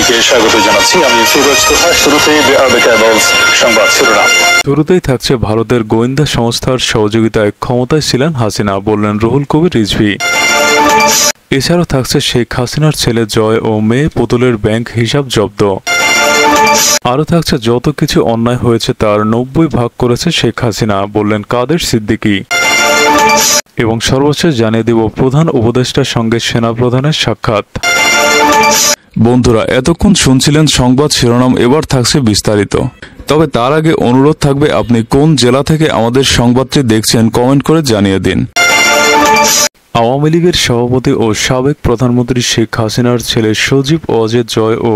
আপনাদেরকে স্বাগত জানাচ্ছি। আমি ফিরোজ তোহা। শুরুতেই আরবে কেবলস সংবাদ শিরোনাম। শুরুতেই থাকছে ভারতের গোয়েন্দা সংস্থার সহযোগিতায় ক্ষমতায় ছিলেন হাসিনা, বললেন রুহুল কবির রিজভী। এছাড়াও থাকছে শেখ হাসিনার ছেলে জয় ও মেয়ে পুতুলের ব্যাংক হিসাব জব্দ। আরও থাকছে যত কিছু অন্যায় হয়েছে তার 90 ভাগ করেছে শেখ হাসিনা, বললেন কাদের সিদ্দিকী। এবং সর্বশেষ জানিয়ে দেব প্রধান উপদেষ্টার সঙ্গে সেনাপ্রধানের সাক্ষাৎ। বন্ধুরা, এতক্ষণ শুনছিলেন সংবাদ শিরোনাম, এবার থাকছে বিস্তারিত। তবে তার আগে অনুরোধ থাকবে, আপনি কোন জেলা থেকে আমাদের সংবাদটি দেখছেন কমেন্ট করে জানিয়ে দিন। আওয়ামী লীগের সভাপতি ও সাবেক প্রধানমন্ত্রী শেখ হাসিনার ছেলে সজীব ওয়াজেদ জয় ও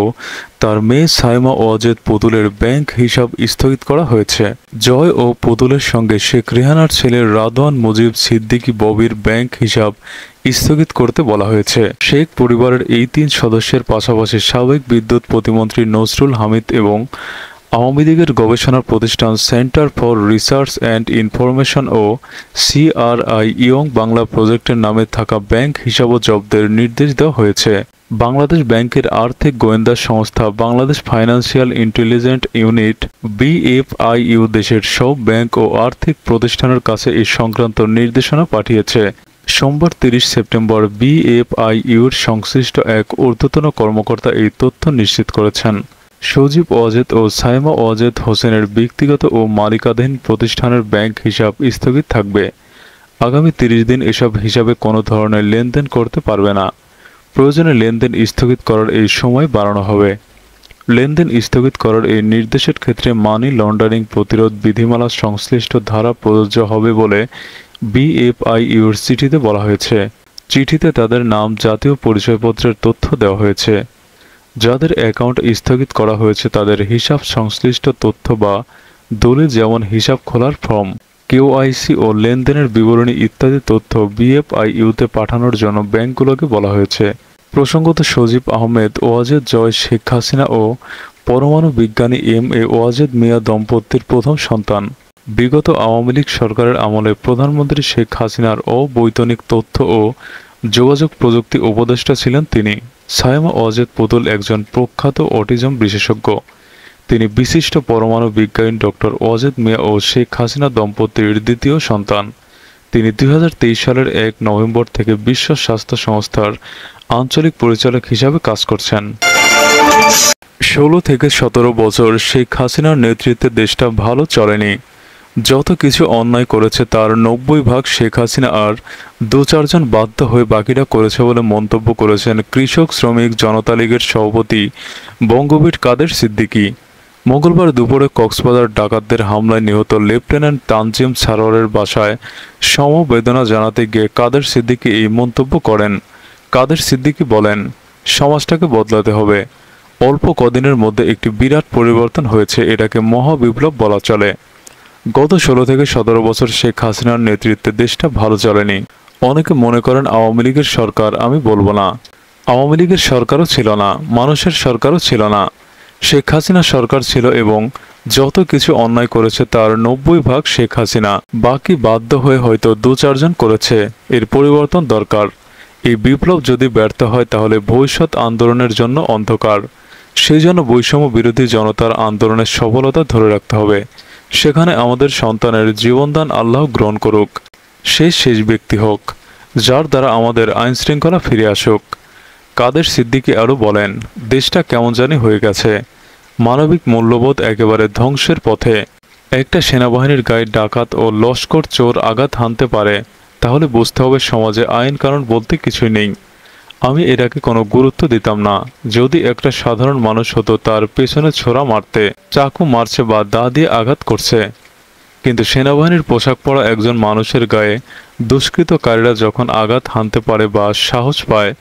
তার মেয়ে সাইমা ওয়াজেদ পুতুলের ব্যাংক হিসাব স্থগিত করা হয়েছে। জয় ও পুতুলের সঙ্গে শেখ রেহানার ছেলে রাদওয়ান মুজিব সিদ্দিকী ববির ব্যাংক হিসাব স্থগিত করতে বলা হয়েছে। শেখ পরিবারের এই 3 সদস্যের পাশাপাশি সাবেক বিদ্যুৎ প্রতিমন্ত্রী নসরুল হামিদ এবং আওয়ামী লীগের গবেষণা প্রতিষ্ঠান centre for research and information ও CRI ইয়ং বাংলা প্রজেক্টের নামে থাকা ব্যাংক হিসাবও জব্দের নির্দেশ দেওয়া হয়েছে। বাংলাদেশ ব্যাংকের আর্থিক গোয়েন্দা সংস্থা Bangladesh financial intelligence unit BFIU দেশের সব ব্যাংক ও আর্থিক প্রতিষ্ঠানের কাছে এই সংক্রান্ত নির্দেশনা পাঠিয়েছে। সোমবার 30 সেপ্টেম্বর BFIUর সংশ্লিষ্ট এক ঊর্ধ্বতন কর্মকর্তা এই তথ্য নিশ্চিত করেছেন। সজীব ওয়াজেদ ও সাইমা ওয়াজেদ হোসেনের ব্যক্তিগত ও মালিকাধীন প্রতিষ্ঠানের ব্যাংক হিসাব স্থগিত থাকবে। আগামী 30 দিন এসব হিসাবে কোনো ধরনের লেনদেন করতে পারবে না। প্রয়োজনে লেনদেন স্থগিত করার এই সময় বাড়ানো হবে। লেনদেন স্থগিত করার এই নির্দেশের ক্ষেত্রে মানি লন্ডারিং প্রতিরোধ বিধিমালা সংশ্লিষ্ট ধারা প্রযোজ্য হবে বলে BFIUর চিঠিতে বলা হয়েছে। চিঠিতে তাদের নাম, জাতীয় পরিচয়পত্রের তথ্য দেওয়া হয়েছে। যাদের অ্যাকাউন্ট স্থগিত করা হয়েছে তাদের হিসাব সংশ্লিষ্ট তথ্য বা দলিল, যেমন হিসাব খোলার ফর্ম, KYC ও লেনদেনের বিবরণী ইত্যাদি তথ্য BFIUতে পাঠানোর জন্য ব্যাংকগুলোকে বলা হয়েছে। প্রসঙ্গত, সজীব আহমেদ ওয়াজেদ জয় শেখ হাসিনা ও পরমাণু বিজ্ঞানী MA ওয়াজেদ মিয়া দম্পতির প্রথম সন্তান। বিগত আওয়ামী লীগ সরকারের আমলে প্রধানমন্ত্রী শেখ হাসিনার অবৈতনিক তথ্য ও যোগাযোগ প্রযুক্তি উপদেষ্টা ছিলেন তিনি। সাইমা ওয়াজেদ পুতুল একজন প্রখ্যাত অটিজম বিশেষজ্ঞ। তিনি বিশিষ্ট পরমাণু বিজ্ঞানী ডক্টর ওয়াজেদ মিয়া ও শেখ হাসিনা দম্পতির দ্বিতীয় সন্তান। তিনি 2023 সালের 1 নভেম্বর থেকে বিশ্ব স্বাস্থ্য সংস্থার আঞ্চলিক পরিচালক হিসাবে কাজ করছেন। 16 থেকে 17 বছর শেখ হাসিনার নেতৃত্বে দেশটা ভালো চলেনি। যত কিছু অন্যায় করেছে তার 90 ভাগ শেখ হাসিনা আর 2-4 জন বাধ্য হয়ে বাকিটা করেছে বলে মন্তব্য করেছেন কৃষক শ্রমিক জনতা লীগের সভাপতি বঙ্গবীর কাদের সিদ্দিকী। মঙ্গলবার দুপুরে কক্সবাজার ডাকাতদের হামলায় নিহত লেফটেন্যান্ট তানজিম সারোয়ারের বাসায় সমবেদনা জানাতে গিয়ে কাদের সিদ্দিকী এই মন্তব্য করেন। কাদের সিদ্দিকী বলেন, সমাজটাকে বদলাতে হবে। অল্প কদিনের মধ্যে একটি বিরাট পরিবর্তন হয়েছে, এটাকে মহাবিপ্লব বলা চলে। গত 16 থেকে 17 বছর শেখ হাসিনার নেতৃত্বে দেশটা ভালো চলেনি। অনেকে মনে করেন আওয়ামী লীগের সরকার, আমি বলবো না। আওয়ামী লীগের সরকারও ছিল না, মানুষের সরকারও ছিল না, শেখ হাসিনা সরকার ছিল এবং যত কিছু অন্যায় করেছে তার 90 ভাগ শেখ হাসিনা, বাকি বাধ্য হয়ে হয়তো 2-4 জন করেছে। এর পরিবর্তন দরকার। এই বিপ্লব যদি ব্যর্থ হয় তাহলে ভবিষ্যৎ আন্দোলনের জন্য অন্ধকার। সেই জন্য বৈষম্য বিরোধী জনতার আন্দোলনের সফলতা ধরে রাখতে হবে। সেখানে আমাদের সন্তানের জীবনদান আল্লাহ গ্রহণ করুক। সে শেষ ব্যক্তি হোক যার দ্বারা আমাদের আইন শৃঙ্খলা ফিরে আসুক। কাদের সিদ্দিকী আরও বলেন, দেশটা কেমন জানি হয়ে গেছে। মানবিক মূল্যবোধ একেবারে ধ্বংসের পথে। একটা সেনাবাহিনীর গায়ে ডাকাত ও লস্কর চোর আঘাত হানতে পারে, তাহলে বুঝতে হবে সমাজে আইন কানুন বলতে কিছুই নেই। আমি এটাকে কোনো গুরুত্ব দিতাম না। যদি একটা সাধারণ মানুষ হতো, তার পেছনে ছোরা মারতে, চাকু মারছে বা দা দিয়ে আঘাত করছে। কিন্তু সেনাবাহিনীর পোশাক পরা একজন মানুষের গায়ে দুষ্কৃতকারীরা যখন আঘাত হানতে পারে বা সাহস পায়,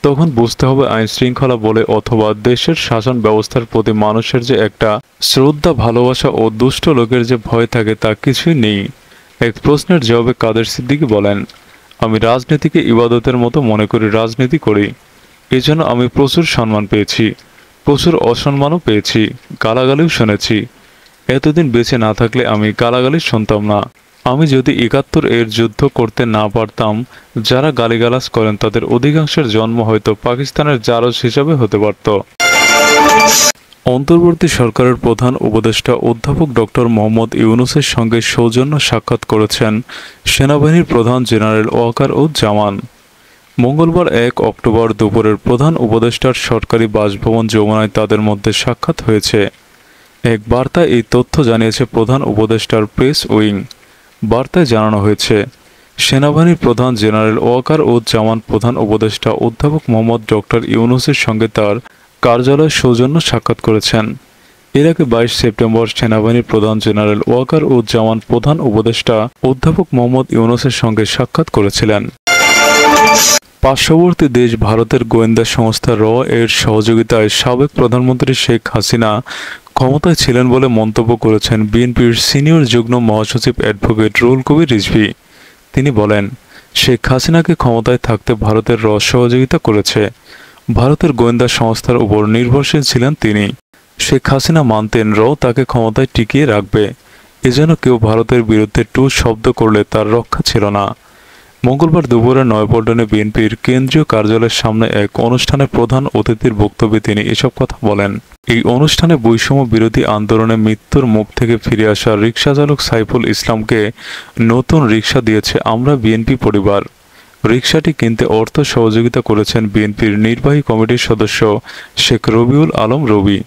তখন বুঝতে হবে আইন শৃঙ্খলা বলে অথবা দেশের শাসন ব্যবস্থার প্রতি মানুষের যে একটা শ্রদ্ধা, ভালোবাসা ও দুষ্ট লোকের যে ভয় থাকে তা কিছুই নেই। এক প্রশ্নের জবাবে কাদের সিদ্দিকী বলেন, আমি রাজনীতিকে ইবাদতের মতো মনে করি, রাজনীতি করি। এজন্য আমি প্রচুর সম্মান পেয়েছি, প্রচুর অসম্মানও পেয়েছি, গালাগালিও শুনেছি। এতদিন বেঁচে না থাকলে আমি গালাগালি শুনতাম না। আমি যদি 71 এর যুদ্ধ করতে না পারতাম, যারা গালিগালাজ করেন তাদের অধিকাংশের জন্ম হয়তো পাকিস্তানের জারজ হিসাবে হতে পারত। অন্তর্বর্তী সরকারের প্রধান উপদেষ্টা অধ্যাপক ডক্টর মোহাম্মদ ইউনূসের সঙ্গে সৌজন্য সাক্ষাৎ করেছেন সেনাবাহিনীর প্রধান জেনারেল ওয়াকারুজ্জামান। মঙ্গলবার ১ অক্টোবর দুপুরের প্রধান উপদেষ্টার সরকারি বাসভবন যমুনায় তাদের মধ্যে সাক্ষাৎ হয়েছে। এক বার্তায় এই তথ্য জানিয়েছে প্রধান উপদেষ্টার প্রেস উইং। বার্তায় জানানো হয়েছে, সেনাবাহিনীর প্রধান জেনারেল ওয়াকারুজ্জামান প্রধান উপদেষ্টা অধ্যাপক মোহাম্মদ ডক্টর ইউনূসের সঙ্গে তার কার্যালয়ে সৌজন্য সাক্ষাৎ করেছেন। এর আগে ২২ সেপ্টেম্বর সেনাবাহিনীর প্রধান জেনারেল ওয়াকারুজ্জামান প্রধান উপদেষ্টা অধ্যাপক মোহাম্মদ ইউনূসের সঙ্গে সাক্ষাৎ করেছিলেন। পার্শ্ববর্তী দেশ ভারতের গোয়েন্দা সংস্থা র এর সহযোগিতায় সাবেক প্রধানমন্ত্রী শেখ হাসিনা ক্ষমতায় ছিলেন বলে মন্তব্য করেছেন বিএনপির সিনিয়র যুগ্ম মহাসচিব অ্যাডভোকেট রুহুল কবির রিজভী। তিনি বলেন, শেখ হাসিনাকে ক্ষমতায় থাকতে ভারতের র সহযোগিতা করেছে। ভারতের গোয়েন্দা সংস্থার উপর নির্ভরশীল ছিলেন তিনি। শেখ হাসিনা মানতেন র তাকে ক্ষমতায় টিকিয়ে রাখবে, এজন্য কেউ ভারতের বিরুদ্ধে টু শব্দ করলে তার রক্ষা ছিল না। মঙ্গলবার দুপুরে নয়াপল্টনে বিএনপির কেন্দ্রীয় কার্যালয়ের সামনে এক অনুষ্ঠানে প্রধান অতিথির বক্তব্যে তিনি এসব কথা বলেন। এই অনুষ্ঠানে বৈষম্য বিরোধী আন্দোলনে মৃত্যুর মুখ থেকে ফিরে আসা রিকশাচালক সাইফুল ইসলামকে নতুন রিকশা দিয়েছে আমরা বিএনপি পরিবার। রিকশাটি কিনতে অর্থ সহযোগিতা করেছেন বিএনপির নির্বাহী কমিটির সদস্য শেখ রবিউল আলম রবি।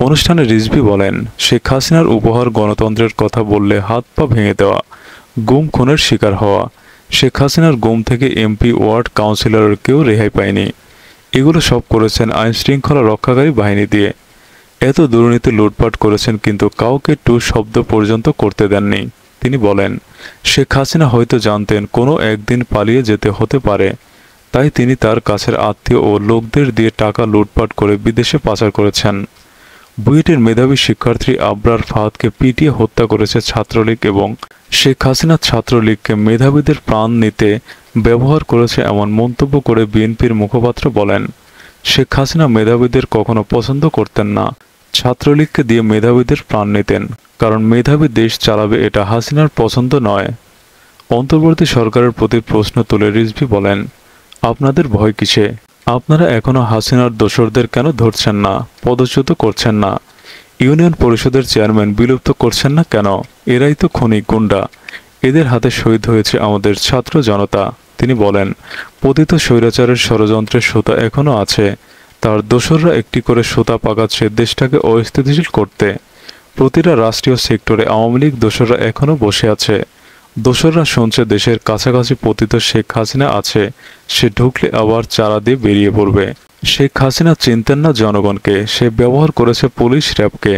অনুষ্ঠানে রিজভী বলেন, শেখ হাসিনার উপহার গণতন্ত্রের কথা বললে হাত পা ভেঙে দেওয়া, গুম খুনের শিকার হওয়া। শেখ হাসিনার গুম থেকে এমপি ওয়ার্ড কাউন্সিলরের কেউ রেহাই পায়নি। এগুলো সব করেছেন আইনশৃঙ্খলা রক্ষাকারী বাহিনী দিয়ে। এত দুর্নীতি লুটপাট করেছেন কিন্তু কাউকে টু শব্দ পর্যন্ত করতে দেননি। তিনি বলেন, শেখ হাসিনা হয়তো জানতেন কোনো একদিন পালিয়ে যেতে হতে পারে, তাই তিনি তার কাছের আত্মীয় ও লোকদের দিয়ে টাকা লুটপাট করে বিদেশে পাচার করেছেন। বুয়েটের মেধাবী শিক্ষার্থী আবরার ফাহাদকে পিটিয়ে হত্যা করেছে ছাত্রলীগ এবং শেখ হাসিনা ছাত্রলীগকে মেধাবীদের প্রাণ নিতে ব্যবহার করেছে এমন মন্তব্য করে বিএনপির মুখপাত্র বলেন, শেখ হাসিনা মেধাবীদের কখনো পছন্দ করতেন না, ছাত্রলীগকে দিয়ে মেধাবীদের প্রাণ নিতেন, কারণ মেধাবী দেশ চালাবে এটা হাসিনার পছন্দ নয়। অন্তর্বর্তী সরকারের প্রতি প্রশ্ন তুলে রিজভী বলেন, আপনাদের ভয় কিসে? আপনারা এখনো হাসিনার দোসরদের কেন ধরছেন না, পদচ্যুত করছেন না? ইউনিয়ন পরিষদের চেয়ারম্যান বিলুপ্ত করছেন না কেন? এরাই তো খনি গুন্ডা, এদের হাতে শহীদ হয়েছে আমাদের ছাত্র জনতা। তিনি বলেন, পতিত স্বৈরাচারের ষড়যন্ত্রের সুতা এখনো আছে, তার দোসররা একটি করে সুতা পাকাচ্ছে দেশটাকে অস্থিতিশীল করতে। প্রতিটা রাষ্ট্রীয় সেক্টরে আওয়ামী লীগ দোসররা এখনো বসে আছে। দোসররা শুনছে দেশের কাছাকাছি পতিত শেখ হাসিনা আছে, সে ঢুকলে আবার চারা দিয়ে বেরিয়ে পড়বে। শেখ হাসিনা চিনতেন না জনগণকে, সে ব্যবহার করেছে পুলিশ র্যাবকে।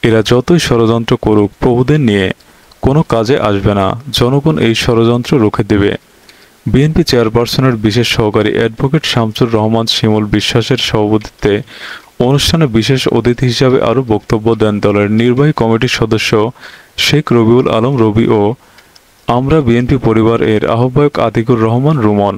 এরা যতই ষড়যন্ত্র করুক প্রভুদের নিয়ে কোনো কাজে আসবে না, জনগণ এই ষড়যন্ত্র রুখে দেবে। বিএনপি চেয়ারপারসনের বিশেষ সহকারী অ্যাডভোকেট শামসুর রহমান শিমুল বিশ্বাসের সভাপতিত্বে অনুষ্ঠানে বিশেষ অতিথি হিসাবে আরও বক্তব্য দেন দলের নির্বাহী কমিটির সদস্য শেখ রবিউল আলম রবি ও আমরা বিএনপি পরিবার এর আহ্বায়ক আতিকুর রহমান রুমন।